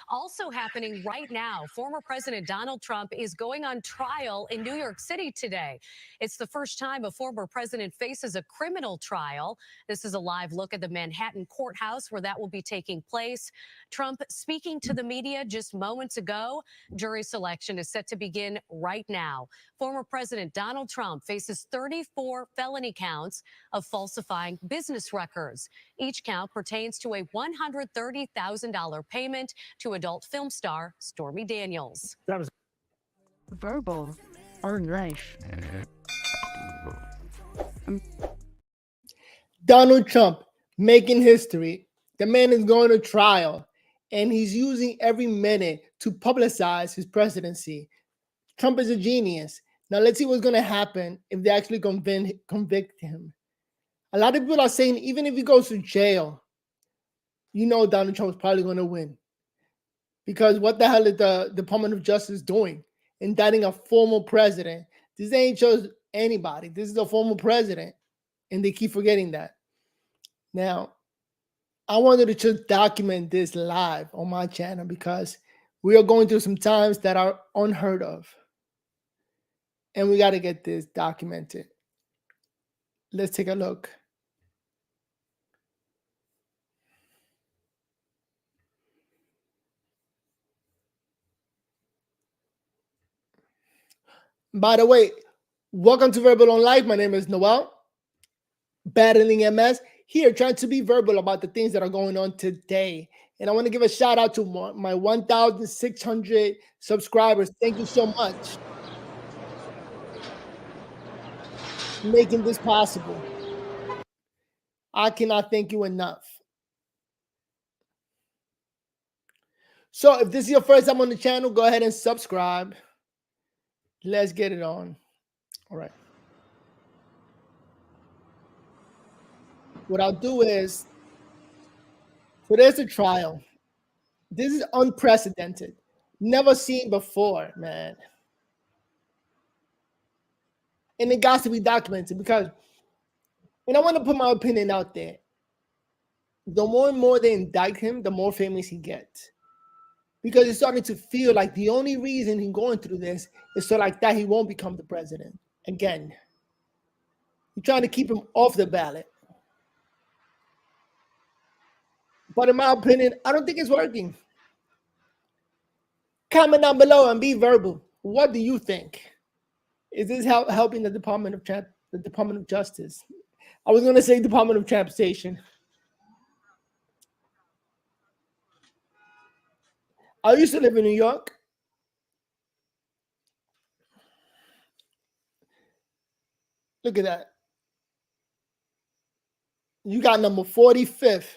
Also happening right now, former President Donald Trump is going on trial in New York City today. It's the first time a former president faces a criminal trial. This is a live look at the Manhattan courthouse where that will be taking place. Trump speaking to the media just moments ago. Jury selection is set to begin right now. Former President Donald Trump faces 34 felony counts of falsifying business records. Each count pertains to a $130,000 payment to adult film star Stormy Daniels. That was verbal on life. Donald Trump making history. The man is going to trial, and he's using every minute to publicize his presidency. Trump is a genius. Now let's see what's going to happen if they actually convict him. A lot of people are saying even if he goes to jail, Donald Trump is probably going to win. Because what the hell is the Department of Justice doing? Indicting a former president. This ain't just anybody. This is a former president. And they keep forgetting that. Now, I wanted to just document this live on my channel because we are going through some times that are unheard of. And we got to get this documented. Let's take a look. By the way, welcome to Verbal on Life. My name is Noel, battling MS, here trying to be verbal about the things that are going on today. And I want to give a shout out to my 1,600 subscribers. Thank you so much for making this possible. I cannot thank you enough. So if this is your first time on the channel, go ahead and subscribe. Let's get it on. All right. What I'll do is, so there's a trial. This is unprecedented. Never seen before, man. And it got to be documented because, and I want to put my opinion out there. The more and more they indict him, the more famous he gets. Because it's starting to feel like the only reason he's going through this is so like that he won't become the president again. You're trying to keep him off the ballot. But in my opinion, I don't think it's working. Comment down below and be verbal. What do you think? Is this helping the Department of Justice? I was going to say Department of Transportation. I used to live in New York. Look at that. You got number 45th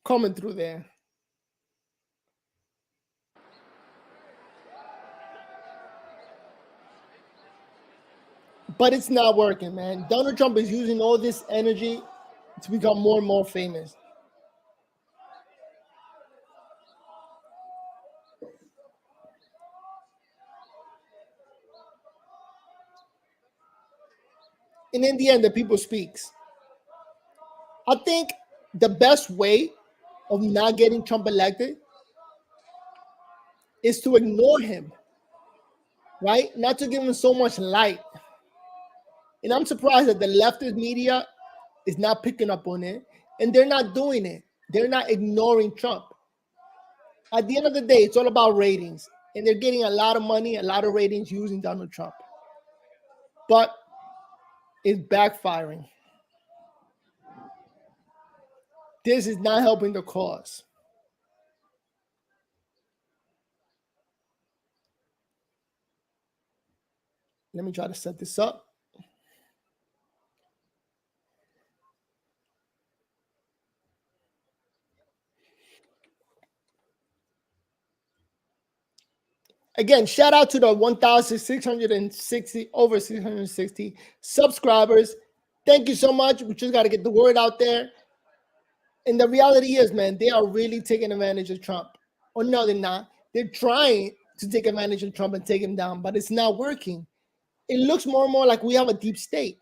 coming through there. But it's not working, man. Donald Trump is using all this energy to become more and more famous. And in the end, the people speaks. I think the best way of not getting Trump elected is to ignore him, right? Not to give him so much light. And I'm surprised that the leftist media is not picking up on it, and they're not doing it. They're not ignoring Trump. At the end of the day, it's all about ratings, and they're getting a lot of money, a lot of ratings using Donald Trump. But it's backfiring. This is not helping the cause. Let me try to set this up. Again, shout out to the 1,660, over 660 subscribers. Thank you so much. We just got to get the word out there. And the reality is, man, they are really taking advantage of Trump. Or no, they're not. They're trying to take advantage of Trump and take him down, but it's not working. It looks more and more like we have a deep state.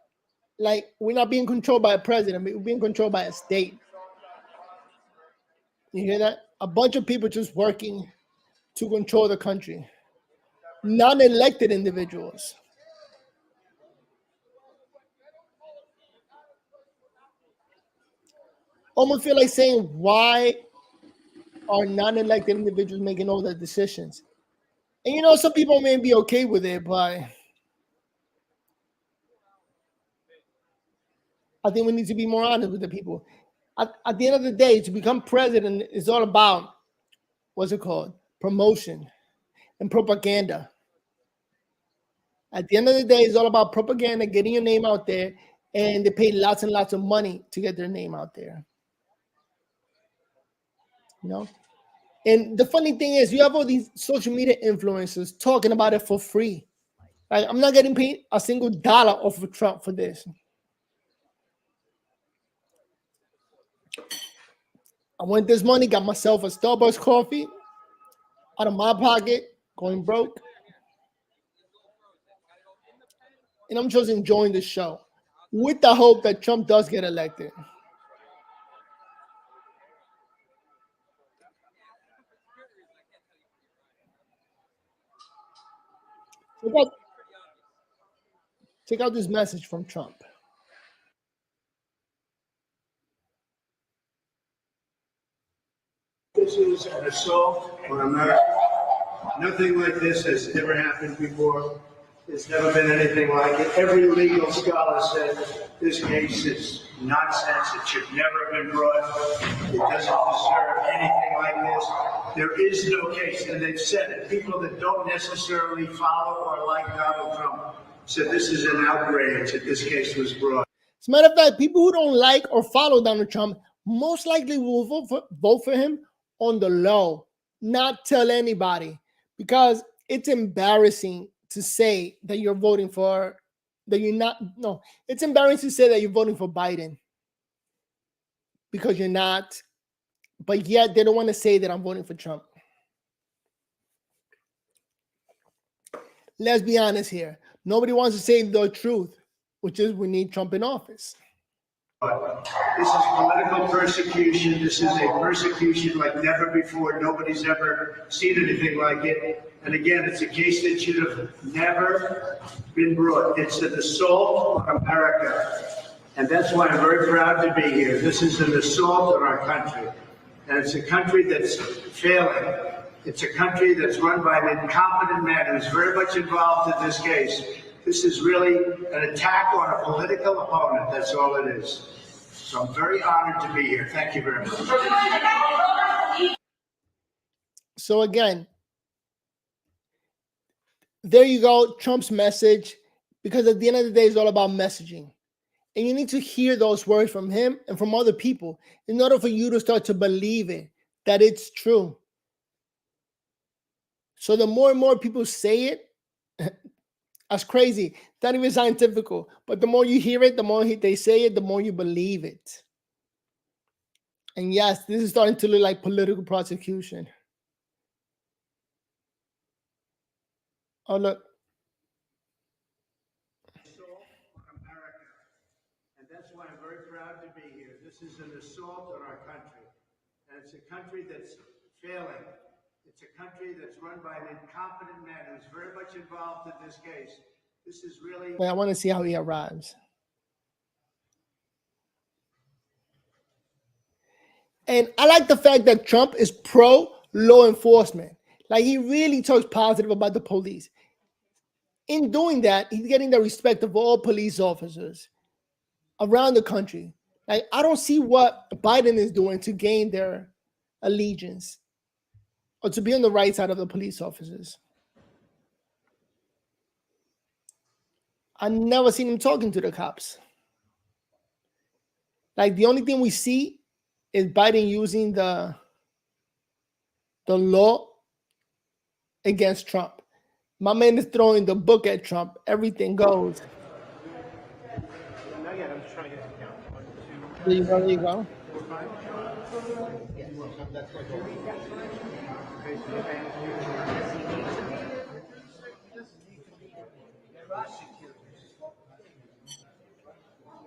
Like we're not being controlled by a president, we're being controlled by a state. You hear that? A bunch of people just working to control the country. Non-elected individuals. Almost feel like saying, why are non-elected individuals making all the decisions? And some people may be okay with it, but I think we need to be more honest with the people. At the end of the day, to become president is all about, what's it called? Promotion and propaganda. At the end of the day, it's all about propaganda, getting your name out there, and they pay lots and lots of money to get their name out there. And the funny thing is, you have all these social media influencers talking about it for free. Like, I'm not getting paid a single dollar off of Trump for this. I went this morning, got myself a Starbucks coffee out of my pocket, going broke. And I'm just enjoying the show with the hope that Trump does get elected. Check out this message from Trump. This is an assault on America. Nothing like this has ever happened before. There's never been anything like it. Every legal scholar says this case is nonsense. It should never have been brought. It doesn't deserve anything like this. There is no case, and they've said it. People that don't necessarily follow or like Donald Trump said this is an outrage that this case was brought. As a matter of fact, people who don't like or follow Donald Trump most likely will vote for him on the low, not tell anybody, because it's embarrassing to say that you're voting for, that you're not, no, it's embarrassing to say that you're voting for Biden because you're not, but yet they don't want to say that I'm voting for Trump. Let's be honest here. Nobody wants to say the truth, which is we need Trump in office. This is political persecution. This is a persecution like never before. Nobody's ever seen anything like it. And again, it's a case that should have never been brought. It's an assault on America. And that's why I'm very proud to be here. This is an assault on our country. And it's a country that's failing. It's a country that's run by an incompetent man who's very much involved in this case. This is really an attack on a political opponent. That's all it is. So I'm very honored to be here. Thank you very much. So again, there you go, Trump's message, because at the end of the day, it's all about messaging. And you need to hear those words from him and from other people in order for you to start to believe it, that it's true. So the more and more people say it, that's crazy. Not even scientific, but the more you hear it, the more they say it, the more you believe it. And yes, this is starting to look like political prosecution. Oh, look. And that's why I'm very proud to be here. This is an assault on our country. And it's a country that's failing. It's a country that's run by an incompetent man who's very much involved in this case. This is really... Wait, I want to see how he arrives. And I like the fact that Trump is pro law enforcement. Like, he really talks positive about the police. In doing that, he's getting the respect of all police officers around the country. Like, I don't see what Biden is doing to gain their allegiance or to be on the right side of the police officers. I never seen him talking to the cops. Like, the only thing we see is Biden using the law against Trump. My man is throwing the book at Trump. Everything goes. Not yet. I'm just trying to get it down. 1, 2, There you go. There you go. 4, 5. Yes. That's my goal. Okay, so if I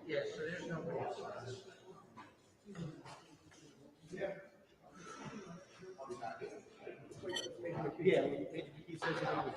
yes, so there's nobody else. Yeah, he says it always.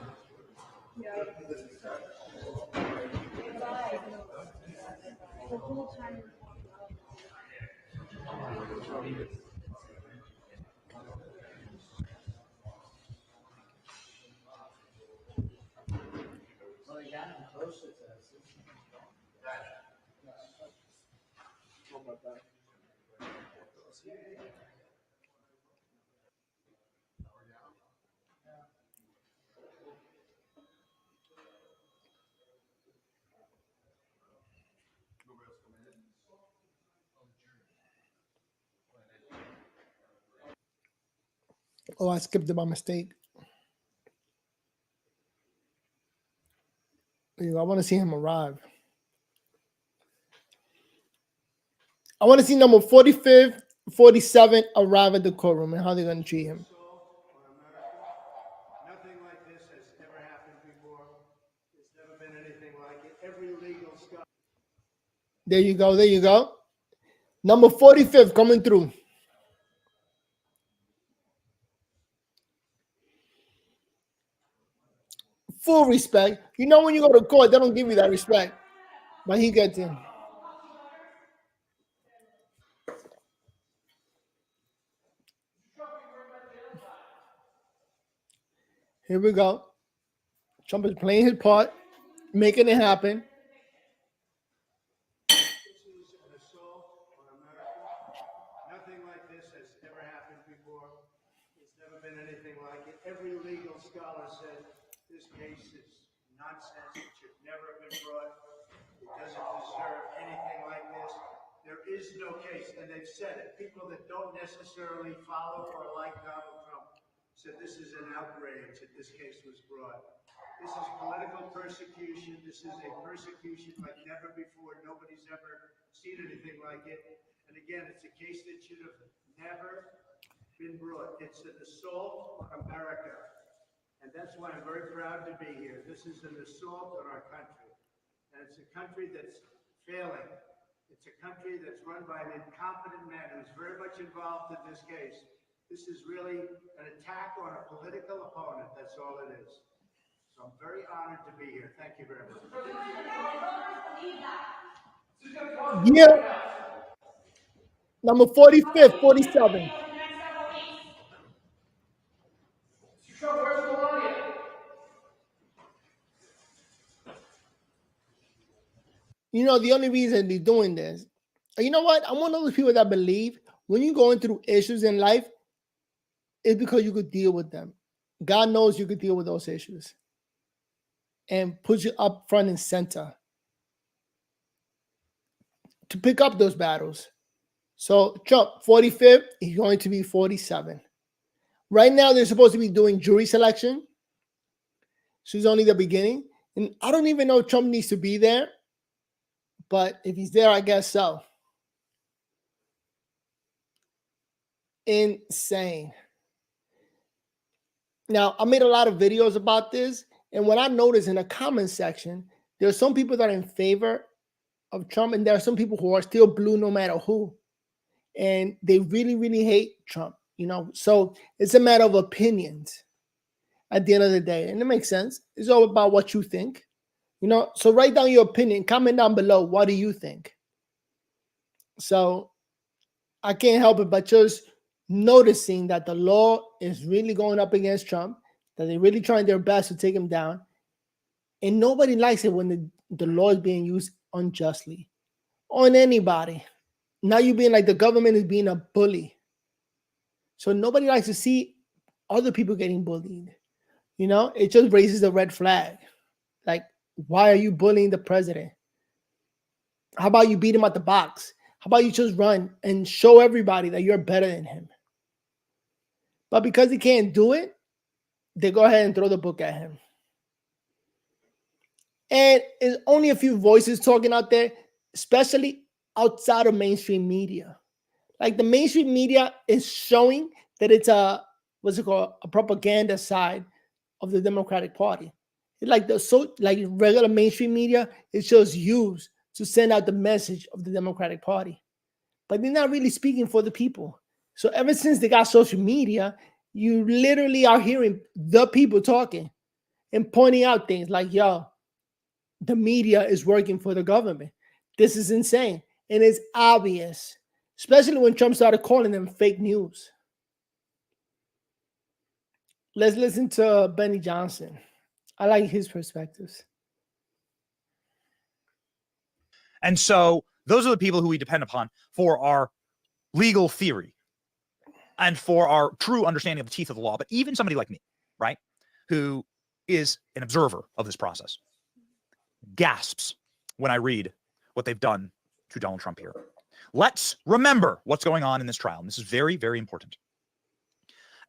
Oh, I skipped it by mistake. I want to see him arrive. I want to see number 45, 47 arrive at the courtroom and how they're going to treat him. Nothing like this has ever happened before. There's never been anything like it. Every legal scholar. There you go. There you go. Number 45 coming through. Full respect. You know, when you go to court, they don't give you that respect. But he gets in. Here we go. Trump is playing his part, making it happen. This is an assault on America. Nothing like this has ever happened before. There's never been anything like it. Every legal scholar said this case is nonsense. It should never have been brought. It doesn't deserve anything like this. There is no case, and they've said it. People that don't necessarily follow or like Donald Trump said this is an outrage that this case was brought. This is political persecution. This is a persecution like never before. Nobody's ever seen anything like it. And again, it's a case that should have never been brought. It's an assault on America. And that's why I'm very proud to be here. This is an assault on our country. And it's a country that's failing. It's a country that's run by an incompetent man who's very much involved in this case. This is really an attack on a political opponent. That's all it is. So I'm very honored to be here. Thank you very much. Yeah. Number 45, 47. You know, the only reason they're doing this, you know what? I'm one of those people that believe when you're going through issues in life, it's because you could deal with them. God knows you could deal with those issues and put you up front and center to pick up those battles. So Trump, 45th, he's going to be 47. Right now, they're supposed to be doing jury selection. So it's only the beginning. And I don't even know if Trump needs to be there. But if he's there, I guess so. Insane. Now, I made a lot of videos about this. And what I noticed in the comment section, there are some people that are in favor of Trump. And there are some people who are still blue no matter who. And they really, really hate Trump. You know, so it's a matter of opinions at the end of the day. And it makes sense. It's all about what you think. You know, so write down your opinion. Comment down below. What do you think? So I can't help it but just noticing that the law is really going up against Trump, that they're really trying their best to take him down. And nobody likes it when the law is being used unjustly on anybody. Now you're being like the government is being a bully. So nobody likes to see other people getting bullied. You know, it just raises the red flag. Like, why are you bullying the president? How about you beat him at the box? How about you just run and show everybody that you're better than him? But because he can't do it, they go ahead and throw the book at him. And it's only a few voices talking out there, especially outside of mainstream media. Like the mainstream media is showing that it's a propaganda side of the Democratic Party. Like regular mainstream media, it's just used to send out the message of the Democratic Party. But they're not really speaking for the people. So ever since they got social media, You literally are hearing the people talking and pointing out things like, yo, the media is working for the government. This is insane. And it's obvious, especially when Trump started calling them fake news. Let's listen to Benny Johnson. I like his perspectives. And so those are the people who we depend upon for our legal theory and for our true understanding of the teeth of the law. But even somebody like me, right, who is an observer of this process, gasps when I read what they've done to Donald Trump here. Let's remember what's going on in this trial. And this is very, very important.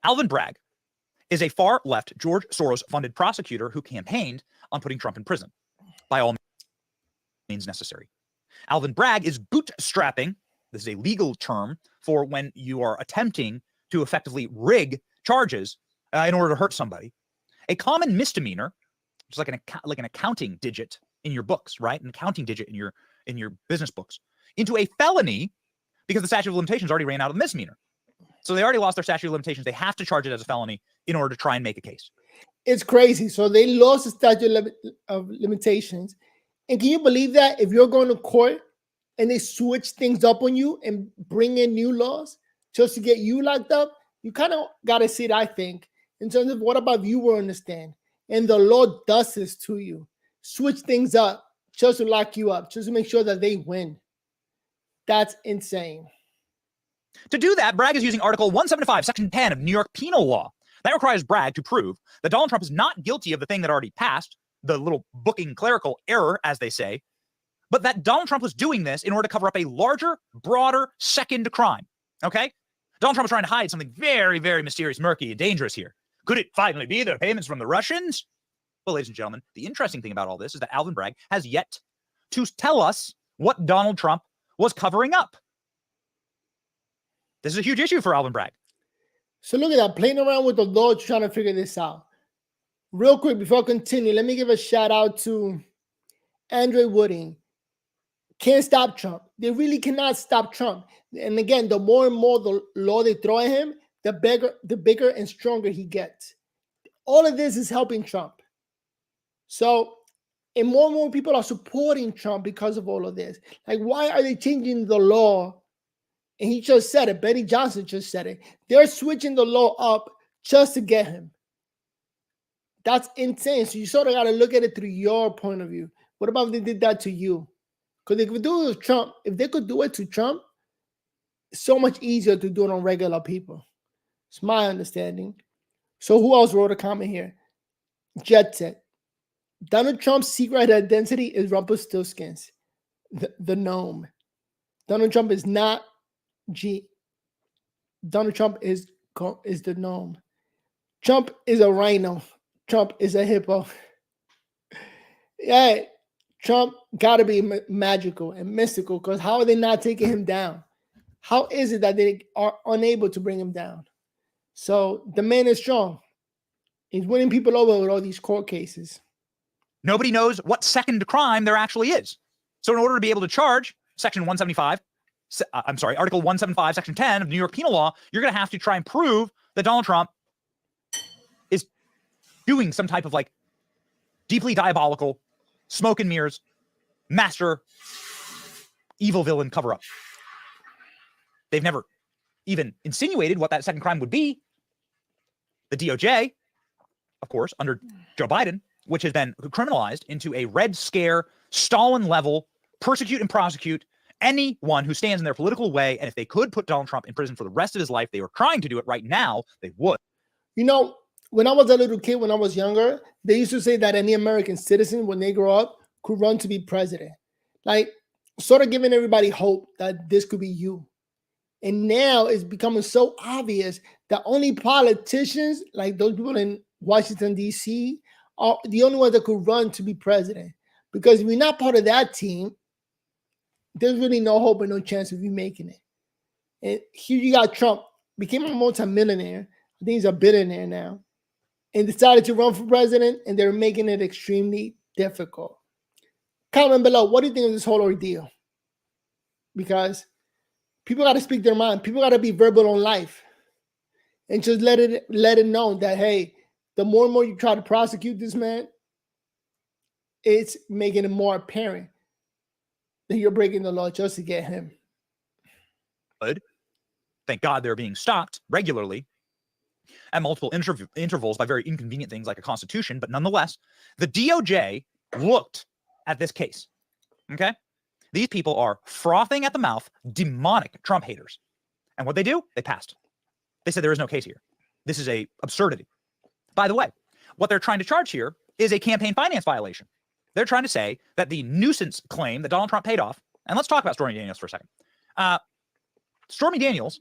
Alvin Bragg is a far-left George Soros-funded prosecutor who campaigned on putting Trump in prison by all means necessary. Alvin Bragg is bootstrapping. This is a legal term for when you are attempting to effectively rig charges in order to hurt somebody. A common misdemeanor, which is like an accounting digit in your books, right? An accounting digit in your business books, into a felony because the statute of limitations already ran out of the misdemeanor. So they already lost their statute of limitations. They have to charge it as a felony in order to try and make a case. It's crazy. So they lost the statute of limitations. And can you believe that if you're going to court and they switch things up on you and bring in new laws just to get you locked up, you kind of got to sit, I think, in terms of what about you will understand. And the law does this to you. Switch things up just to lock you up, just to make sure that they win. That's insane. To do that, Bragg is using Article 175, Section 10 of New York penal law. That requires Bragg to prove that Donald Trump is not guilty of the thing that already passed, the little booking clerical error, as they say, but that Donald Trump was doing this in order to cover up a larger, broader second crime. Okay? Donald Trump was trying to hide something very, very mysterious, murky, and dangerous here. Could it finally be the payments from the Russians? Well, ladies and gentlemen, the interesting thing about all this is that Alvin Bragg has yet to tell us what Donald Trump was covering up. This is a huge issue for Alvin Bragg. So look at that, playing around with the law, trying to figure this out. Real quick, before I continue, let me give a shout out to Andre Wooding. Can't stop Trump. They really cannot stop Trump. And again, the more and more the law they throw at him, the bigger and stronger he gets. All of this is helping Trump. So, and more people are supporting Trump because of all of this. Like, why are they changing the law? And he just said it. Benny Johnson just said it. They're switching the law up just to get him. That's insane. So you sort of got to look at it through your point of view. What about if they did that to you? Because they could do it with Trump. If they could do it to Trump, it's so much easier to do it on regular people. It's my understanding. So who else wrote a comment here? Jet Set. Donald Trump's secret identity is Rumpelstiltskins, the gnome. Donald Trump is not G. Donald Trump is the gnome. Trump is a rhino. Trump is a hippo. Yeah, Trump got to be magical and mystical, because how are they not taking him down? How is it that they are unable to bring him down? So the man is strong. He's winning people over with all these court cases. Nobody knows what second crime there actually is. So in order to be able to charge Article 175, Section 10 of New York penal law, you're going to have to try and prove that Donald Trump is doing some type of like deeply diabolical, smoke and mirrors, master, evil villain cover-up. They've never even insinuated what that second crime would be. The DOJ, of course, under Joe Biden, which has been criminalized into a Red Scare, Stalin-level, persecute and prosecute anyone who stands in their political way. And if they could put Donald Trump in prison for the rest of his life, they were trying to do it right now, they would. You know, when I was a little kid, when I was younger, they used to say that any American citizen, when they grow up, could run to be president. Like, sort of giving everybody hope that this could be you. And now it's becoming so obvious that only politicians, like those people in Washington, D.C., are the only ones that could run to be president. Because if you're not part of that team, there's really no hope and no chance of you making it. And here you got Trump, became a multimillionaire. I think he's a billionaire now, and decided to run for president, and they're making it extremely difficult. Comment below, what do you think of this whole ordeal? Because people got to speak their mind. People got to be verbal on life. and just let it known that, hey, the more and more you try to prosecute this man, it's making it more apparent that you're breaking the law just to get him. Good. Thank God they're being stopped regularly at multiple intervals by very inconvenient things like a constitution. But nonetheless, the DOJ looked at this case. Okay. These people are frothing at the mouth, demonic Trump haters. And what they do? They passed. They said there is no case here. This is a absurdity. By the way, what they're trying to charge here is a campaign finance violation. They're trying to say that the nuisance claim that Donald Trump paid off, and let's talk about Stormy Daniels for a second. Stormy Daniels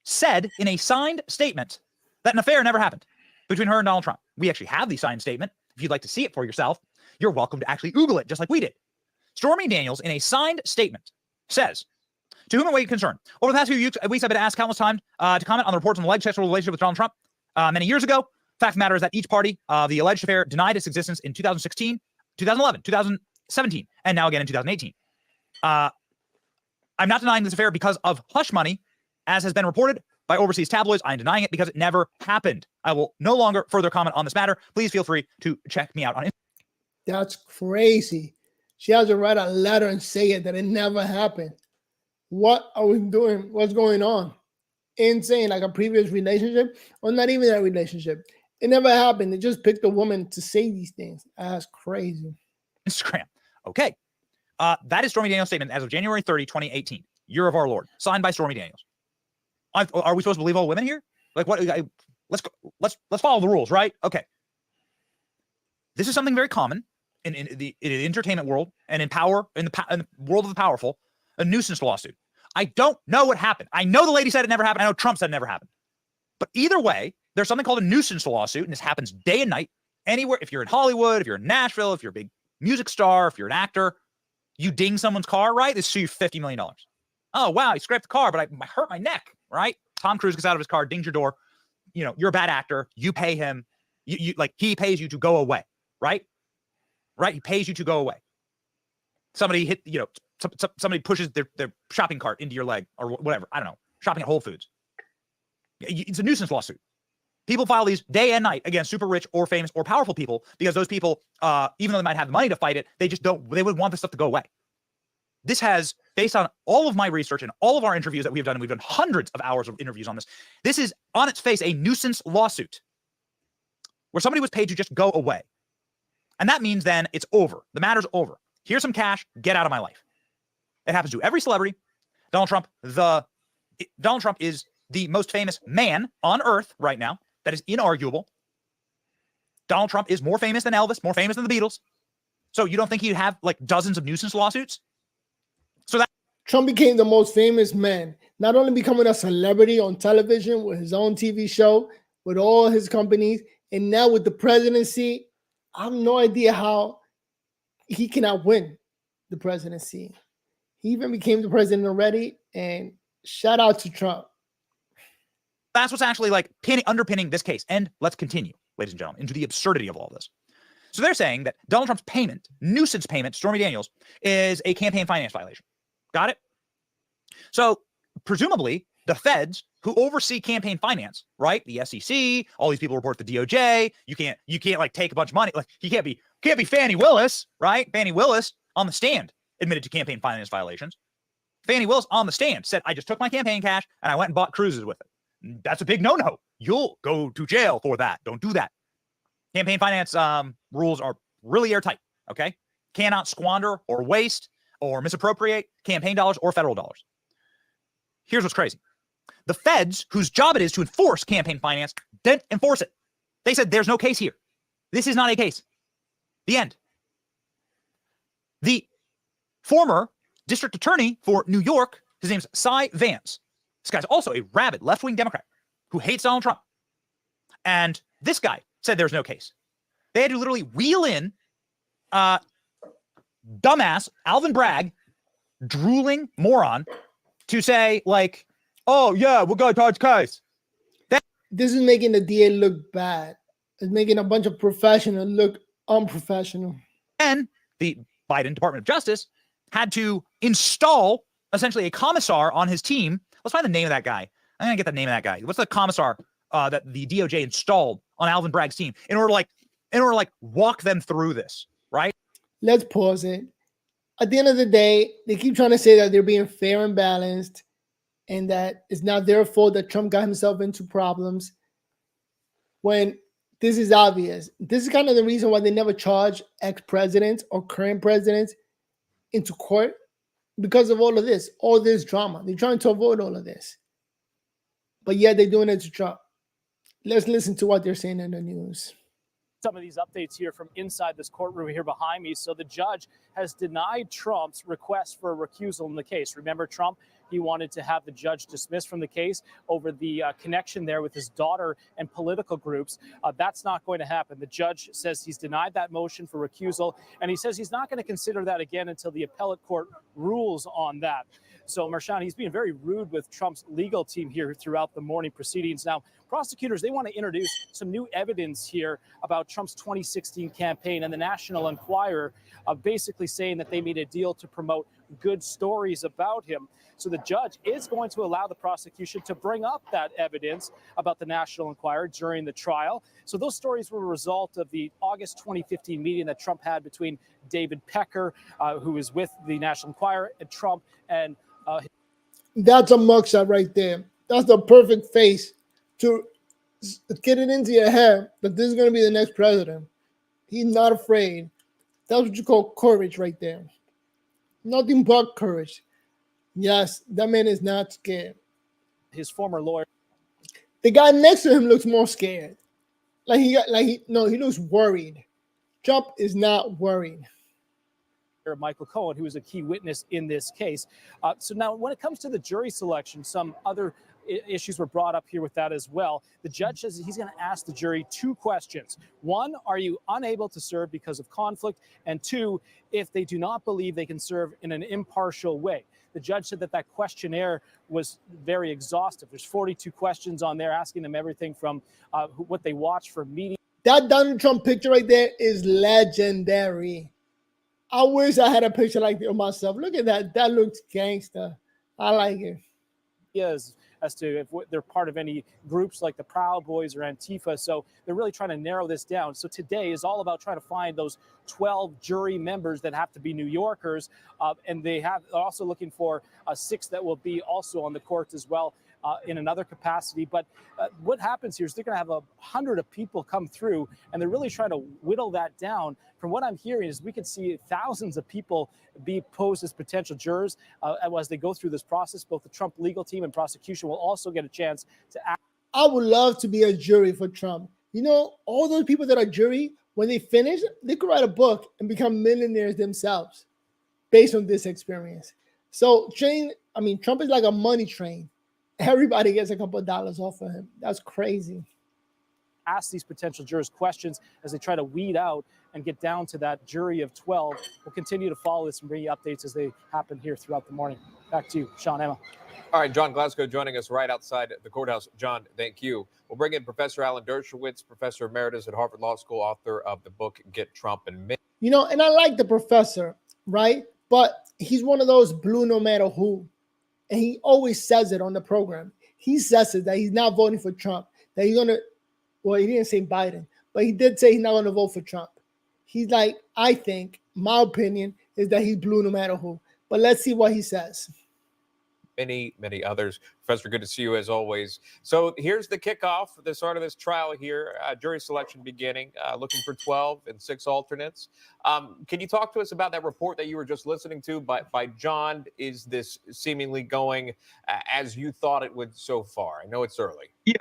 said in a signed statement that an affair never happened between her and Donald Trump. We actually have the signed statement. If you'd like to see it for yourself, you're welcome to actually Google it, just like we did. Stormy Daniels, in a signed statement, says, to whom it may concern, over the past few weeks, I've been asked countless times to comment on the reports on the alleged sexual relationship with Donald Trump many years ago. Fact of the matter is that each party of the alleged affair denied its existence in 2016, 2011, 2017, and now again in 2018. I'm not denying this affair because of hush money, as has been reported by overseas tabloids. I am denying it because it never happened. I will no longer further comment on this matter. Please feel free to check me out on Instagram. That's crazy. She has to write a letter and say it that it never happened. What are we doing? What's going on? Insane, like a previous relationship, or not even that relationship. It never happened. They just picked a woman to say these things. That's crazy. Instagram. Okay. That is Stormy Daniels' statement as of January 30, 2018. Year of our Lord. Signed by Stormy Daniels. Are we supposed to believe all women here? Like what? Let's follow the rules, right? Okay. This is something very common in the entertainment world and in power, in the world of the powerful, a nuisance lawsuit. I don't know what happened. I know the lady said it never happened. I know Trump said it never happened. But either way, there's something called a nuisance lawsuit, and this happens day and night, anywhere. If you're in Hollywood, if you're in Nashville, if you're a big music star, if you're an actor, you ding someone's car, right? They sue you $50 million. Oh, wow, he scraped the car, but I hurt my neck, right? Tom Cruise gets out of his car, dings your door. You know, you're a bad actor. You pay him. You like, he pays you to go away, right? Right? He pays you to go away. Somebody hit, you know, somebody pushes their shopping cart into your leg or whatever. I don't know. Shopping at Whole Foods. It's a nuisance lawsuit. People file these day and night against super rich or famous or powerful people because those people, even though they might have the money to fight it, they just don't, they would want this stuff to go away. This has, based on all of my research and all of our interviews that we've done, and we've done hundreds of hours of interviews on this, this is on its face a nuisance lawsuit where somebody was paid to just go away. And that means then it's over. The matter's over. Here's some cash. Get out of my life. It happens to every celebrity. Donald Trump is the most famous man on earth right now. That is inarguable. Donald Trump is more famous than Elvis, more famous than the Beatles. So you don't think he'd have like dozens of nuisance lawsuits? So that Trump became the most famous man, not only becoming a celebrity on television with his own TV show, with all his companies, and now with the presidency. I have no idea how he cannot win the presidency. He even became the president already, and shout out to Trump. That's what's actually like underpinning this case. And let's continue, ladies and gentlemen, into the absurdity of all this. So they're saying that Donald Trump's payment, nuisance payment, Stormy Daniels, is a campaign finance violation. Got it? So presumably the feds who oversee campaign finance, right? The SEC, all these people report the DOJ. You can't like take a bunch of money. Like you can't be Fani Willis, right? Fani Willis on the stand admitted to campaign finance violations. Fani Willis on the stand said, I just took my campaign cash and I went and bought cruises with it. That's a big no-no. You'll go to jail for that. Don't do that. Campaign finance rules are really airtight, okay? Cannot squander or waste or misappropriate campaign dollars or federal dollars. Here's what's crazy. The feds, whose job it is to enforce campaign finance, didn't enforce it. They said there's no case here. This is not a case. The end. The former district attorney for New York, his name's Cy Vance. This guy's also a rabid left-wing Democrat who hates Donald Trump. And this guy said there's no case. They had to literally wheel in dumbass Alvin Bragg, drooling moron, to say like, oh yeah, we're going to charge case. This is making the DA look bad. It's making a bunch of professionals look unprofessional. And the Biden Department of Justice had to install essentially a commissar on his team. Let's find the name of that guy. I'm gonna get the name of that guy. What's the commissar that the DOJ installed on Alvin Bragg's team in order to walk them through this, right? Let's pause it. At the end of the day, they keep trying to say that they're being fair and balanced and that it's not their fault that Trump got himself into problems, when this is obvious. This is kind of the reason why they never charge ex-presidents or current presidents into court, because of all this drama. They're trying to avoid all of this. But yet they're doing it to Trump. Let's listen to what they're saying in the news. Some of these updates here from inside this courtroom here behind me. So the judge has denied Trump's request for a recusal in the case. Remember, Trump, he wanted to have the judge dismissed from the case over the connection there with his daughter and political groups. That's not going to happen. The judge says he's denied that motion for recusal, and he says he's not going to consider that again until the appellate court rules on that. So, Marshawn, he's being very rude with Trump's legal team here throughout the morning proceedings. Now, prosecutors, they want to introduce some new evidence here about Trump's 2016 campaign, and the National Enquirer basically saying that they made a deal to promote good stories about him. So the judge is going to allow the prosecution to bring up that evidence about the National Enquirer during the trial. So those stories were a result of the August 2015 meeting that Trump had between David Pecker, who is with the National Enquirer, and Trump and that's a mugshot right there. That's the perfect face to get it into your head that this is going to be the next president. He's not afraid. That's what you call courage right there. Nothing but courage. Yes, that man is not scared. his former lawyer. The guy next to him looks more scared. He looks worried. Trump is not worried. Michael Cohen, who is a key witness in this case. So now when it comes to the jury selection, some other issues were brought up here with that as well. The judge says he's going to ask the jury two questions. One, are you unable to serve because of conflict? And two, if they do not believe they can serve in an impartial way. The judge said that questionnaire was very exhaustive. There's 42 questions on there asking them everything from what they watch for media. That Donald Trump picture right there is legendary. I wish I had a picture like that of myself. Look at that. That looks gangster. I like it. Yes, as to if they're part of any groups like the Proud Boys or Antifa. So they're really trying to narrow this down. So today is all about trying to find those 12 jury members that have to be New Yorkers. And they're also looking for 6 that will be also on the court as well. In another capacity. But what happens here is they're going to have 100 of people come through, and they're really trying to whittle that down. From what I'm hearing is we could see thousands of people be posed as potential jurors as they go through this process. Both the Trump legal team and prosecution will also get a chance to act. I would love to be a jury for Trump. You know, all those people that are jury, when they finish, they could write a book and become millionaires themselves based on this experience. So Trump is like a money train. Everybody gets a couple of dollars off of him. That's crazy. Ask these potential jurors questions as they try to weed out and get down to that jury of 12. We'll continue to follow this and bring you updates as they happen here throughout the morning. Back to you, Sean, Emma. All right, John Glasgow joining us right outside the courthouse. John, thank you. We'll bring in Professor Alan Dershowitz, Professor Emeritus at Harvard Law School, author of the book Get Trump and Me. You know, and I like the professor, right? But he's one of those blue no matter who. And he always says it on the program. He says it that he's not voting for Trump. That he's gonna, well, he didn't say Biden, but he did say he's not gonna vote for Trump. He's like, I think, my opinion is that he's blue no matter who. But let's see what he says. Many others. Professor, good to see you as always. So here's the kickoff, the start of this trial here. Jury selection beginning, looking for 12 and 6 alternates. Can you talk to us about that report that you were just listening to by John? Is this seemingly going as you thought it would so far? I know it's early. Yeah,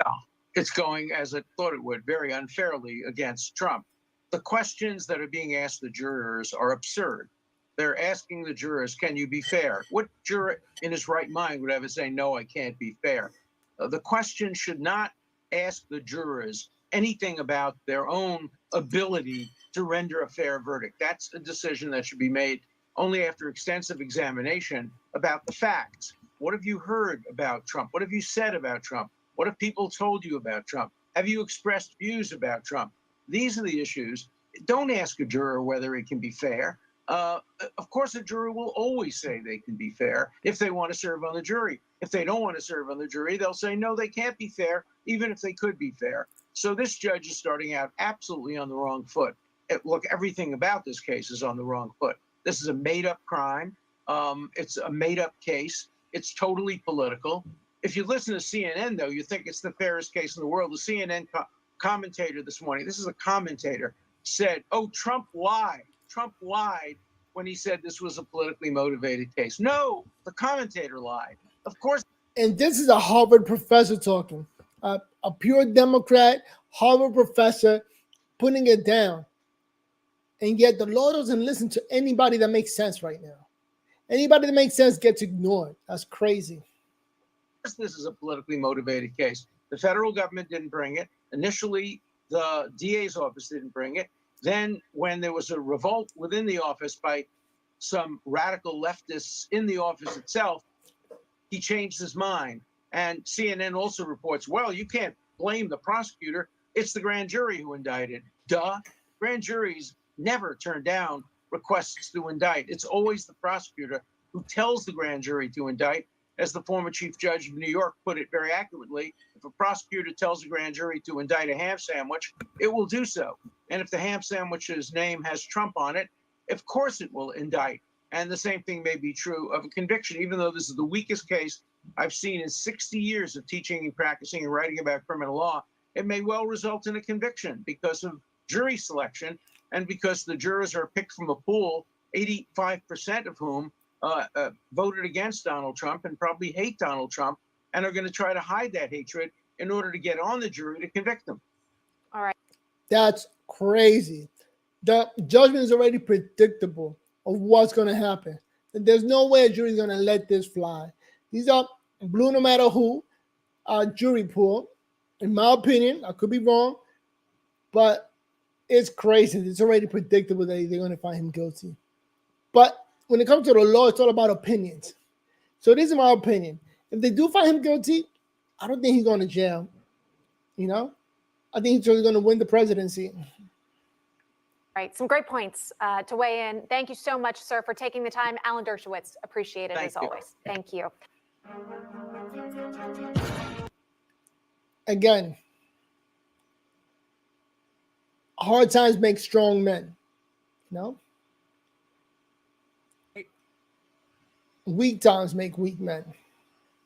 it's going as it thought it would, very unfairly against Trump. The questions that are being asked the jurors are absurd. They're asking the jurors, can you be fair? What juror in his right mind would ever say, no, I can't be fair? The question should not ask the jurors anything about their own ability to render a fair verdict. That's a decision that should be made only after extensive examination about the facts. What have you heard about Trump? What have you said about Trump? What have people told you about Trump? Have you expressed views about Trump? These are the issues. Don't ask a juror whether it can be fair. Of course, a jury will always say they can be fair if they want to serve on the jury. If they don't want to serve on the jury, they'll say, no, they can't be fair, even if they could be fair. So this judge is starting out absolutely on the wrong foot. Look, everything about this case is on the wrong foot. This is a made-up crime. It's a made-up case. It's totally political. If you listen to CNN, though, you think it's the fairest case in the world. The CNN commentator this morning, this is a commentator, said, oh, Trump lied. Trump lied when he said this was a politically motivated case. No, the commentator lied. Of course. And this is a Harvard professor talking, a pure Democrat, Harvard professor putting it down. And yet the law doesn't listen to anybody that makes sense right now. Anybody that makes sense gets ignored. That's crazy. This is a politically motivated case. The federal government didn't bring it. Initially, the DA's office didn't bring it. Then when there was a revolt within the office by some radical leftists in the office itself, he changed his mind. And CNN also reports, well, you can't blame the prosecutor. It's the grand jury who indicted. Duh. Grand juries never turn down requests to indict. It's always the prosecutor who tells the grand jury to indict. As the former chief judge of New York put it very accurately, if a prosecutor tells a grand jury to indict a ham sandwich, it will do so. And if the ham sandwich's name has Trump on it, of course it will indict. And the same thing may be true of a conviction, even though this is the weakest case I've seen in 60 years of teaching and practicing and writing about criminal law. It may well result in a conviction because of jury selection and because the jurors are picked from a pool, 85% of whom voted against Donald Trump and probably hate Donald Trump and are going to try to hide that hatred in order to get on the jury to convict them. All right. That's crazy. The judgment is already predictable of what's going to happen. And there's no way a jury is going to let this fly. These are blue no matter who jury pool. In my opinion, I could be wrong, but it's crazy. It's already predictable that they're going to find him guilty. But when it comes to the law, it's all about opinions. So this is my opinion. If they do find him guilty, I don't think he's going to jail. You know, I think he's just going to win the presidency. Right. Some great points to weigh in. Thank you so much, sir, for taking the time. Alan Dershowitz, appreciate it as always. Thank you. Again, hard times make strong men. You know? Weak times make weak men.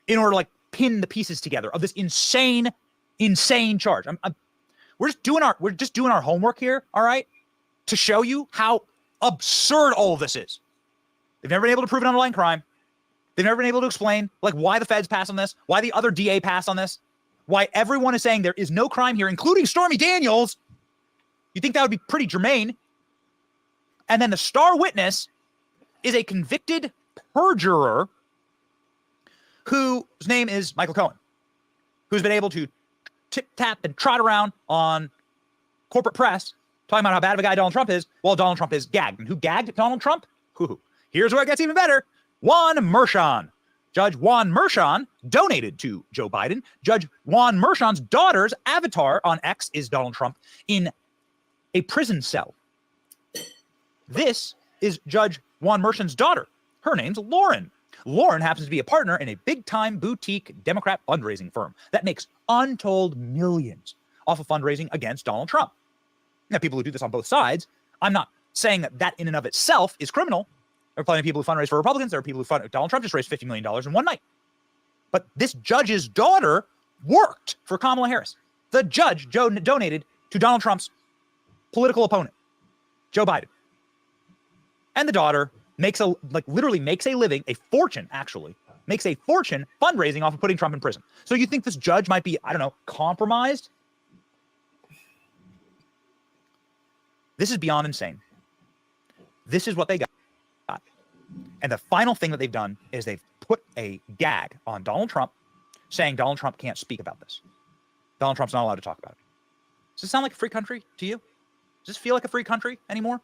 In order to like pin the pieces together of this insane charge. We're just doing our homework here, all right? To show you how absurd all of this is. They've never been able to prove an underlying crime. They've never been able to explain like why the feds passed on this, why the other DA passed on this, why everyone is saying there is no crime here, including Stormy Daniels. You think that would be pretty germane? And then the star witness is a convicted perjurer whose name is Michael Cohen, who's been able to tip-tap and trot around on corporate press talking about how bad of a guy Donald Trump is while Donald Trump is gagged. And who gagged Donald Trump? Here's where it gets even better. Juan Merchan. Judge Juan Merchan donated to Joe Biden. Judge Juan Merchan's daughter's avatar on X is Donald Trump in a prison cell. This is Judge Juan Merchan's daughter. Her name's Lauren. Lauren happens to be a partner in a big-time boutique Democrat fundraising firm that makes untold millions off of fundraising against Donald Trump. Now, people who do this on both sides, I'm not saying that in and of itself is criminal. There are plenty of people who fundraise for Republicans. There are people who Donald Trump just raised $50 million in one night. But this judge's daughter worked for Kamala Harris. The judge donated to Donald Trump's political opponent, Joe Biden. And the daughter literally makes a living, a fortune fundraising off of putting Trump in prison. So you think this judge might be, I don't know, compromised? This is beyond insane. This is what they got. And the final thing that they've done is they've put a gag on Donald Trump saying Donald Trump can't speak about this. Donald Trump's not allowed to talk about it. Does this sound like a free country to you? Does this feel like a free country anymore?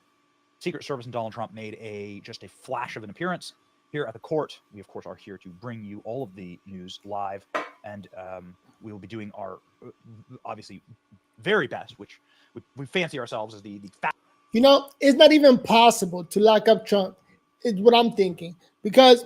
Secret Service and Donald Trump made just a flash of an appearance here at the court. We, of course, are here to bring you all of the news live. And we will be doing our, obviously, very best, which we fancy ourselves as the You know, it's not even possible to lock up Trump, is what I'm thinking, because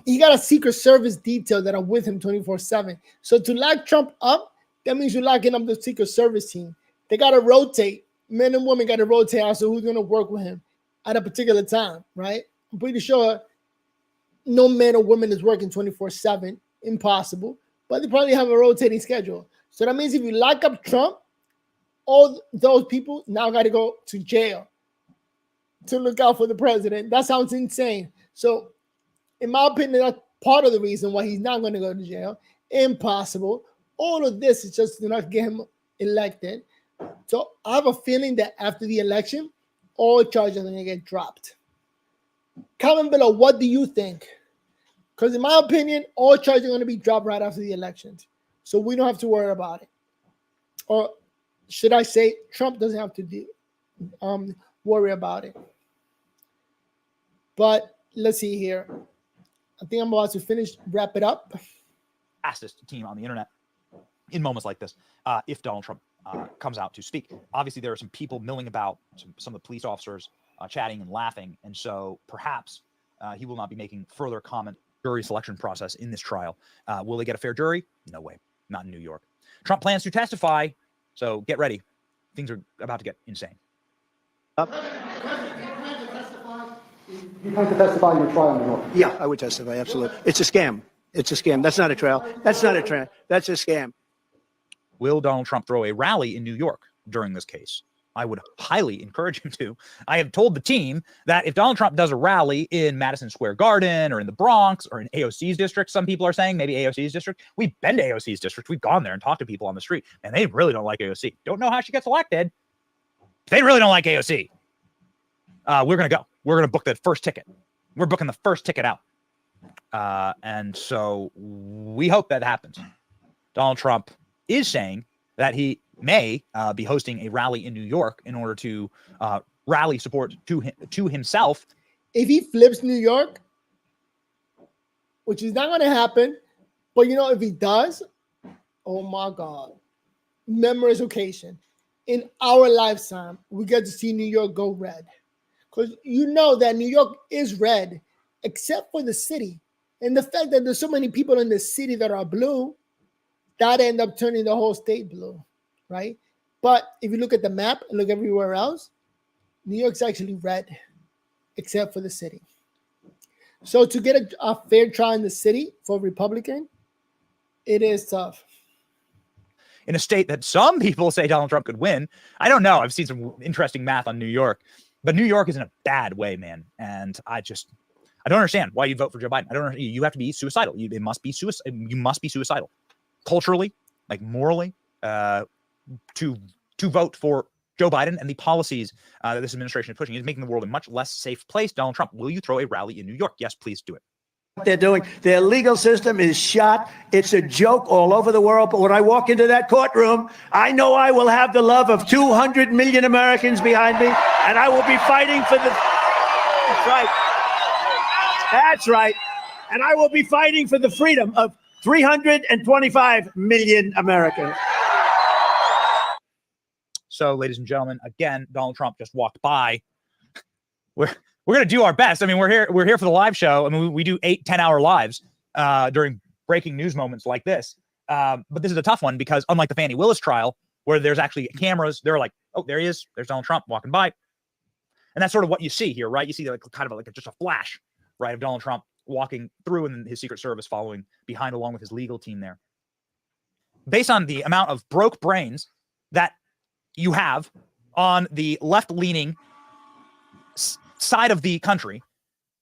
he got a Secret Service detail that are with him 24/7. So to lock Trump up, that means you're locking up the Secret Service team. They got to rotate. Men and women got to rotate as to who's going to work with him at a particular time, right? I'm pretty sure no man or woman is working 24/7. Impossible. But they probably have a rotating schedule. So that means if you lock up Trump, all those people now got to go to jail to look out for the president. That sounds insane. So in my opinion, that's part of the reason why he's not going to go to jail. Impossible. All of this is just to not get him elected. So I have a feeling that after the election, all charges are going to get dropped. Comment below, what do you think? Because in my opinion, all charges are going to be dropped right after the elections. So we don't have to worry about it. Or should I say Trump doesn't have to worry about it. But let's see here. I think I'm about to wrap it up. Fastest team on the internet in moments like this, if Donald Trump comes out to speak. Obviously, there are some people milling about, some of the police officers chatting and laughing, and so perhaps he will not be making further comment. Jury selection process in this trial. Will they get a fair jury? No way. Not in New York. Trump plans to testify, so get ready. Things are about to get insane. You plan to testify in your trial in New York? Yeah, I would testify, absolutely. It's a scam. It's a scam. That's not a trial. That's not a trial. That's a scam. Will Donald Trump throw a rally in New York during this case? I would highly encourage him to. I have told the team that if Donald Trump does a rally in Madison Square Garden or in the Bronx or in AOC's district, some people are saying maybe AOC's district. We've been to AOC's district. We've gone there and talked to people on the street, and they really don't like AOC. Don't know how she gets elected. They really don't like AOC. We're going to go. We're going to book the first ticket. We're booking the first ticket out. And so we hope that happens. Donald Trump is saying that he may be hosting a rally in New York in order to rally support to himself. If he flips New York, which is not going to happen, but you know, if he does, oh my God, memorization occasion. In our lifetime, we get to see New York go red. Because you know that New York is red, except for the city. And the fact that there's so many people in the city that are blue, that end up turning the whole state blue, right? But if you look at the map and look everywhere else, New York's actually red, except for the city. So to get a fair trial in the city for a Republican, it is tough. In a state that some people say Donald Trump could win. I don't know. I've seen some interesting math on New York, but New York is in a bad way, man. And I don't understand why you vote for Joe Biden. I don't know. You have to be suicidal. It must be suicide. You must be suicidal, culturally, like morally, to vote for Joe Biden and the policies that this administration is pushing. Is making the world a much less safe place. Donald Trump, will you throw a rally in New York? Yes, please do it. What they're doing, their legal system is shot. It's a joke all over the world. But when I walk into that courtroom, I know I will have the love of 200 million Americans behind me, and I will be fighting for the. That's right. That's right. And I will be fighting for the freedom of 325 million Americans. So, ladies and gentlemen, again, Donald Trump just walked by. We're going to do our best. I mean, we're here for the live show. I mean, we do 8-10-hour lives during breaking news moments like this. But this is a tough one because unlike the Fani Willis trial, where there's actually cameras, they're like, oh, there he is. There's Donald Trump walking by. And that's sort of what you see here, right? You see like kind of like just a flash, right, of Donald Trump walking through and his Secret Service following behind along with his legal team there. Based on the amount of broke brains that you have on the left-leaning side of the country,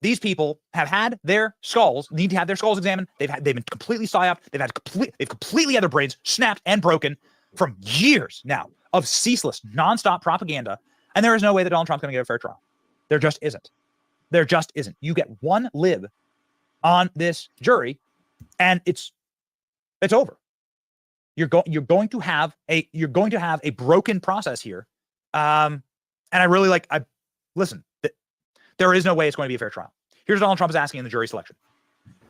these people have had their skulls, need to have their skulls examined. They've been completely psyoped. They've completely had their brains snapped and broken from years now of ceaseless, nonstop propaganda. And there is no way that Donald Trump's going to get a fair trial. There just isn't. There just isn't. You get one lib on this jury, and it's over. You're going to have a broken process here. And I really listen. There is no way it's going to be a fair trial. Here's what Donald Trump is asking in the jury selection.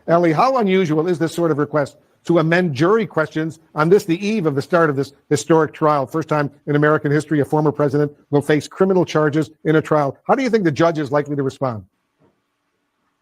Ellie, how unusual is this sort of request to amend jury questions on this, the eve of the start of this historic trial. First time in American history, a former president will face criminal charges in a trial. How do you think the judge is likely to respond?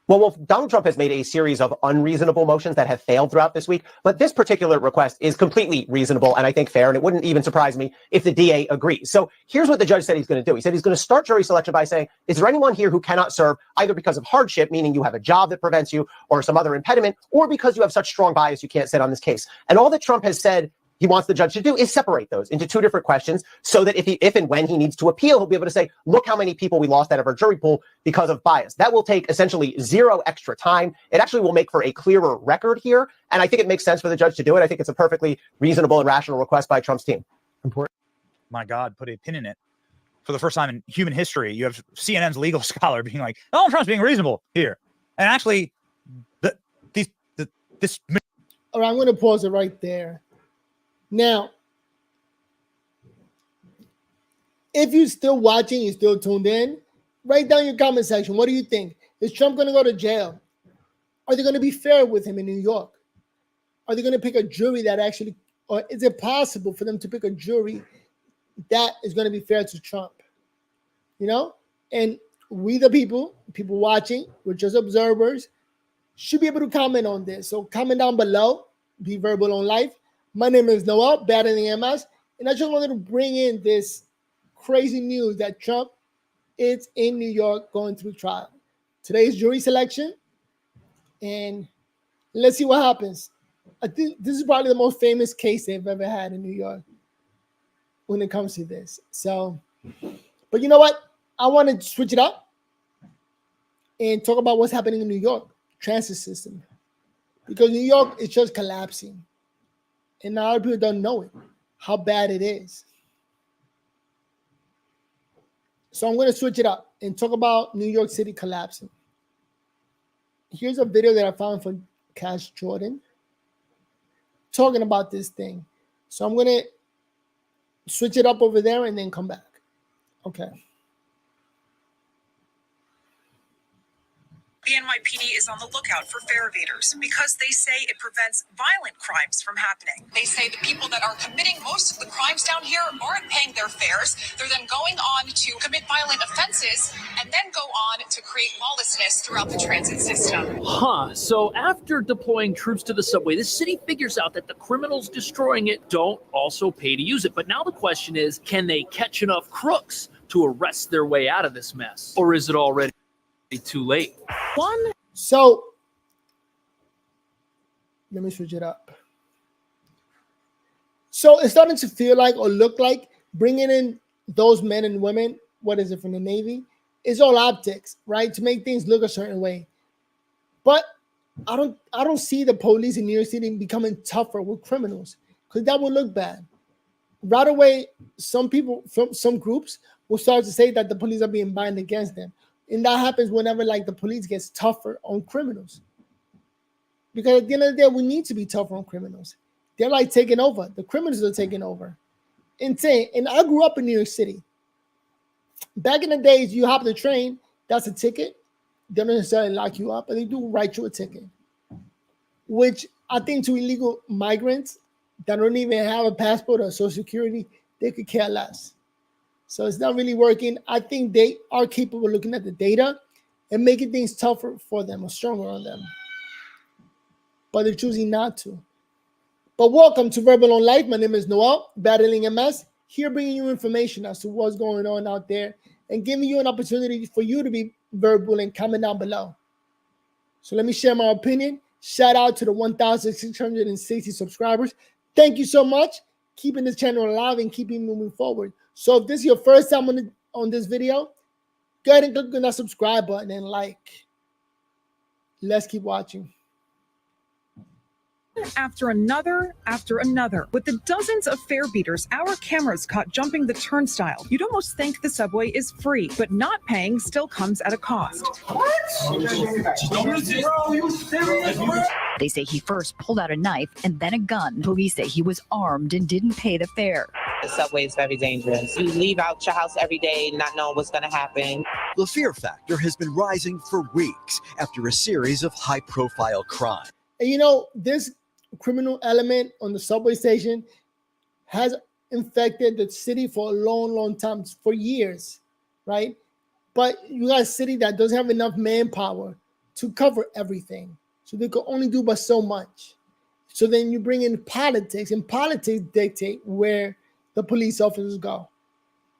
Well, Donald Trump has made a series of unreasonable motions that have failed throughout this week, but this particular request is completely reasonable and I think fair, and it wouldn't even surprise me if the DA agrees. So here's what the judge said he's going to do. He said he's going to start jury selection by saying, is there anyone here who cannot serve either because of hardship, meaning you have a job that prevents you, or some other impediment, or because you have such strong bias you can't sit on this case? And all that Trump has said he wants the judge to do is separate those into two different questions so that if and when he needs to appeal, he'll be able to say, look how many people we lost out of our jury pool because of bias. That will take essentially zero extra time. It actually will make for a clearer record here. And I think it makes sense for the judge to do it. I think it's a perfectly reasonable and rational request by Trump's team. Important. My God, put a pin in it. For the first time in human history, you have CNN's legal scholar being like, Donald Trump's being reasonable here. And actually, this. All right, I'm going to pause it right there. Now, if you're still watching, you're still tuned in, write down your comment section. What do you think? Is Trump going to go to jail? Are they going to be fair with him in New York? Are they going to pick a jury that actually, or is it possible for them to pick a jury that is going to be fair to Trump? You know? And we, the people watching, we're just observers, should be able to comment on this. So comment down below, be verbal on life. My name is Noel, better than MS, and I just wanted to bring in this crazy news that Trump is in New York going through trial. Today's jury selection, and let's see what happens. I think this is probably the most famous case they've ever had in New York when it comes to this. So, but you know what? I want to switch it up and talk about what's happening in New York, transit system, because New York is just collapsing. And a lot of people don't know it, how bad it is. So I'm going to switch it up and talk about New York City collapsing. Here's a video that I found from Cash Jordan talking about this thing. So I'm going to switch it up over there and then come back. Okay. The NYPD is on the lookout for fare evaders because they say it prevents violent crimes from happening. They say the people that are committing most of the crimes down here aren't paying their fares. They're then going on to commit violent offenses and then go on to create lawlessness throughout the transit system. So after deploying troops to the subway, the city figures out that the criminals destroying it don't also pay to use it. But now the question is, can they catch enough crooks to arrest their way out of this mess? Or is it already too late? So let me switch it up. So it's starting to feel like or look like bringing in those men and women, what is it, from the Navy, is all optics, right? To make things look a certain way. But I don't see the police in New York City becoming tougher with criminals, because that would look bad. Right away, some people from some groups will start to say that the police are being biased against them. And that happens whenever like the police gets tougher on criminals. Because at the end of the day, we need to be tougher on criminals. They're like taking over. The criminals are taking over. Insane. And I grew up in New York City. Back in the days, you hop the train, that's a ticket. They don't necessarily lock you up, but they do write you a ticket. Which I think to illegal migrants that don't even have a passport or social security, they could care less. So it's not really working. I think they are capable of looking at the data and making things tougher for them or stronger on them. But they're choosing not to. But welcome to Verbal on Life. My name is Noel, battling MS, here bringing you information as to what's going on out there and giving you an opportunity for you to be verbal and comment down below. So let me share my opinion. Shout out to the 1,660 subscribers. Thank you so much. Keeping this channel alive and keeping moving forward. So if this is your first time on this video, go ahead and click on that subscribe button and like. Let's keep watching. After another, with the dozens of fare beaters our cameras caught jumping the turnstile, you'd almost think the subway is free, but not paying still comes at a cost. What? Bro, you serious, bro? They say he first pulled out a knife and then a gun. Police say he was armed and didn't pay the fare. The subway is very dangerous. You leave out your house every day not knowing what's going to happen. The fear factor has been rising for weeks after a series of high-profile crimes. And you know, this criminal element on the subway station has infected the city for a long, long time, for years, right? But you got a city that doesn't have enough manpower to cover everything. So they could only do but so much. So then you bring in politics, and politics dictate where the police officers go.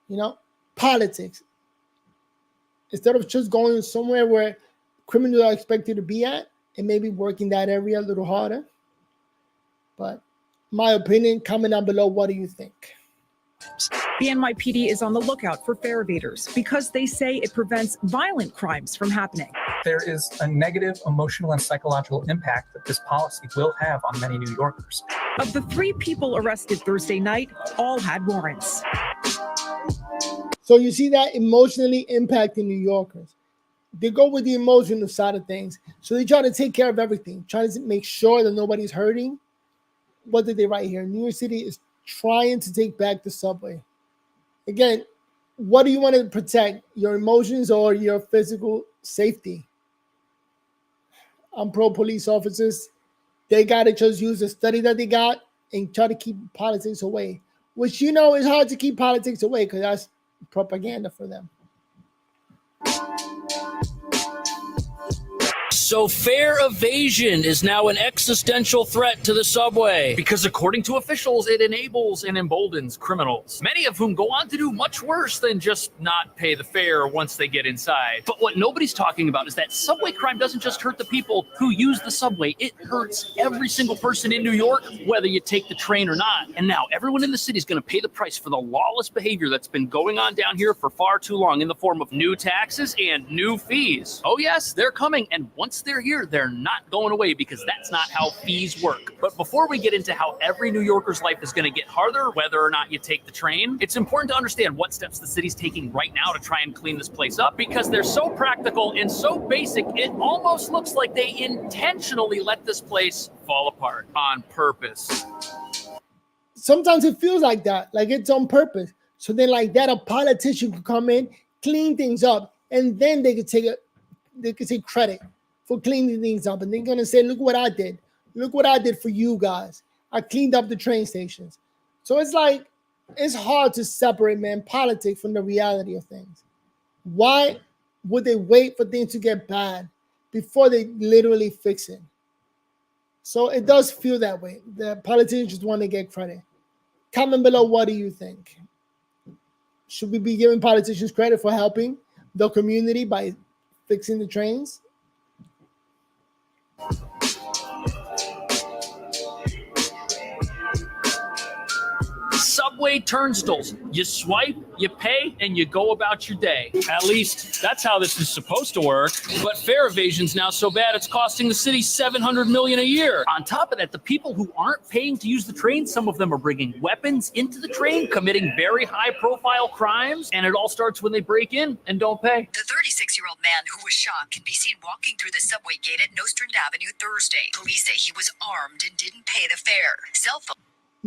You know, politics. Instead of just going somewhere where criminals are expected to be at, and maybe working that area a little harder. But my opinion, comment down below, what do you think? The NYPD is on the lookout for fare evaders because they say it prevents violent crimes from happening. There is a negative emotional and psychological impact that this policy will have on many New Yorkers. Of the 3 people arrested Thursday night, all had warrants. So you see that emotionally impacting New Yorkers. They go with the emotional side of things. So they try to take care of everything, trying to make sure that nobody's hurting. What did they write here? New York City is trying to take back the subway. Again, what do you want to protect? Your emotions or your physical safety? I'm pro police officers. They got to just use the study that they got and try to keep politics away, which, you know, is hard to keep politics away because that's propaganda for them. So fare evasion is now an existential threat to the subway because according to officials, it enables and emboldens criminals, many of whom go on to do much worse than just not pay the fare once they get inside. But what nobody's talking about is that subway crime doesn't just hurt the people who use the subway. It hurts every single person in New York, whether you take the train or not. And now everyone in the city is going to pay the price for the lawless behavior that's been going on down here for far too long in the form of new taxes and new fees. Oh yes, they're coming. And once they're here, they're not going away because that's not how fees work. But before we get into how every New Yorker's life is going to get harder, whether or not you take the train, it's important to understand what steps the city's taking right now to try and clean this place up because they're so practical and so basic, it almost looks like they intentionally let this place fall apart on purpose. Sometimes it feels like that, like it's on purpose. So then like that, a politician could come in, clean things up, and then they could take credit for cleaning things up. And they're going to say, look what I did. Look what I did for you guys. I cleaned up the train stations. So it's like, it's hard to separate, man, politics from the reality of things. Why would they wait for things to get bad before they literally fix it? So it does feel that way. The politicians just want to get credit. Comment below, what do you think? Should we be giving politicians credit for helping the community by fixing the trains? Subway turnstiles. You swipe, you pay, and you go about your day. At least that's how this is supposed to work. But fare evasion's now so bad it's costing the city $700 million a year. On top of that, the people who aren't paying to use the train, some of them are bringing weapons into the train, committing very high-profile crimes, and it all starts when they break in and don't pay. The 36-year-old man who was shot can be seen walking through the subway gate at Nostrand Avenue Thursday. Police say he was armed and didn't pay the fare. Cell phone.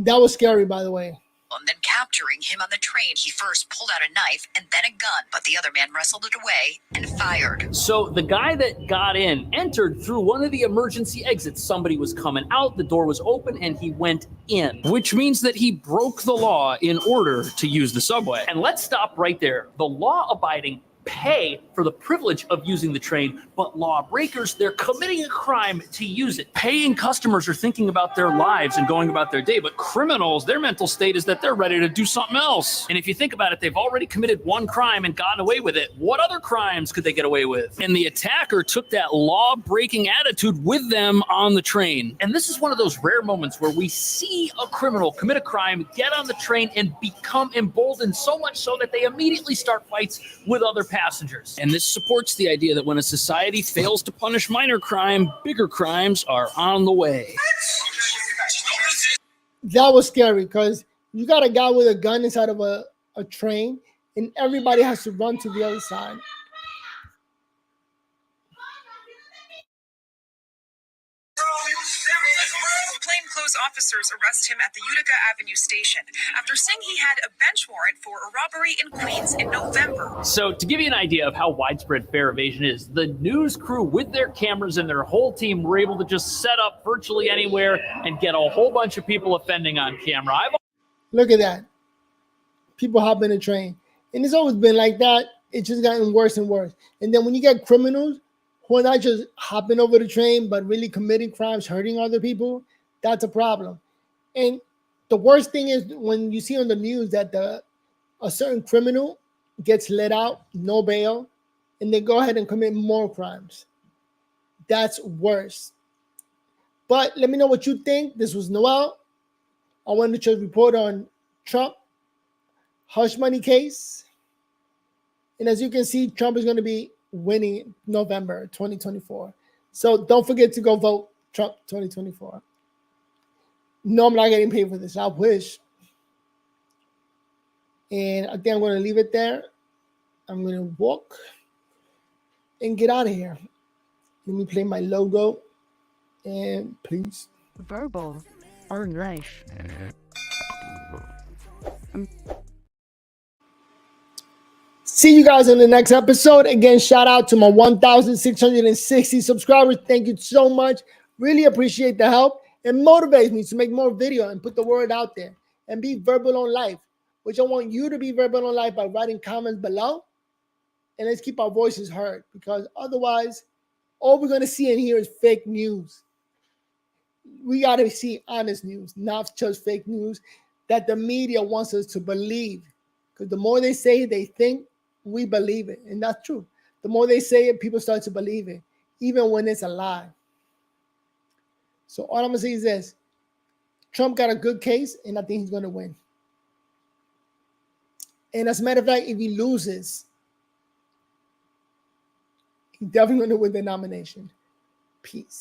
That was scary, by the way. And then capturing him on the train, he first pulled out a knife and then a gun, but the other man wrestled it away and fired. So the guy that got in entered through one of the emergency exits. Somebody was coming out, the door was open, and he went in, which means that he broke the law in order to use the subway. And let's stop right there. The law-abiding pay for the privilege of using the train, but lawbreakers, they're committing a crime to use it. Paying customers are thinking about their lives and going about their day, but criminals, their mental state is that they're ready to do something else. And if you think about it, they've already committed one crime and gotten away with it. What other crimes could they get away with? And the attacker took that law-breaking attitude with them on the train. And this is one of those rare moments where we see a criminal commit a crime, get on the train, and become emboldened so much so that they immediately start fights with other passengers. And this supports the idea that when a society fails to punish minor crime, bigger crimes are on the way. That was scary because you got a guy with a gun inside of a train and everybody has to run to the other side. Plainclothes those officers arrest him at the Utica Avenue station after saying he had a bench warrant for a robbery in Queens in November. So, to give you an idea of how widespread fare evasion is, the news crew with their cameras and their whole team were able to just set up virtually anywhere and get a whole bunch of people offending on camera. Look at that. People hop in a train. And it's always been like that. It's just gotten worse and worse. And then when you get criminals who are not just hopping over the train, but really committing crimes, hurting other people, that's a problem. And the worst thing is when you see on the news that a certain criminal gets let out, no bail, and they go ahead and commit more crimes. That's worse. But let me know what you think. This was Noel. I wanted to just report on Trump hush money case. And as you can see, Trump is going to be winning November 2024. So don't forget to go vote Trump 2024. No, I'm not getting paid for this. I wish. And I think I'm going to leave it there. I'm going to walk and get out of here. Let me play my logo. And please. Verbal or life. See you guys in the next episode. Again, shout out to my 1,660 subscribers. Thank you so much. Really appreciate the help. It motivates me to make more video and put the word out there and be verbal on life, which I want you to be verbal on life by writing comments below. And let's keep our voices heard, because otherwise, all we're going to see and hear is fake news. We got to see honest news, not just fake news that the media wants us to believe. Because the more they say they think, we believe it. And that's true. The more they say it, people start to believe it, even when it's a lie. So all I'm going to say is this. Trump got a good case, and I think he's going to win. And as a matter of fact, if he loses, he's definitely going to win the nomination. Peace.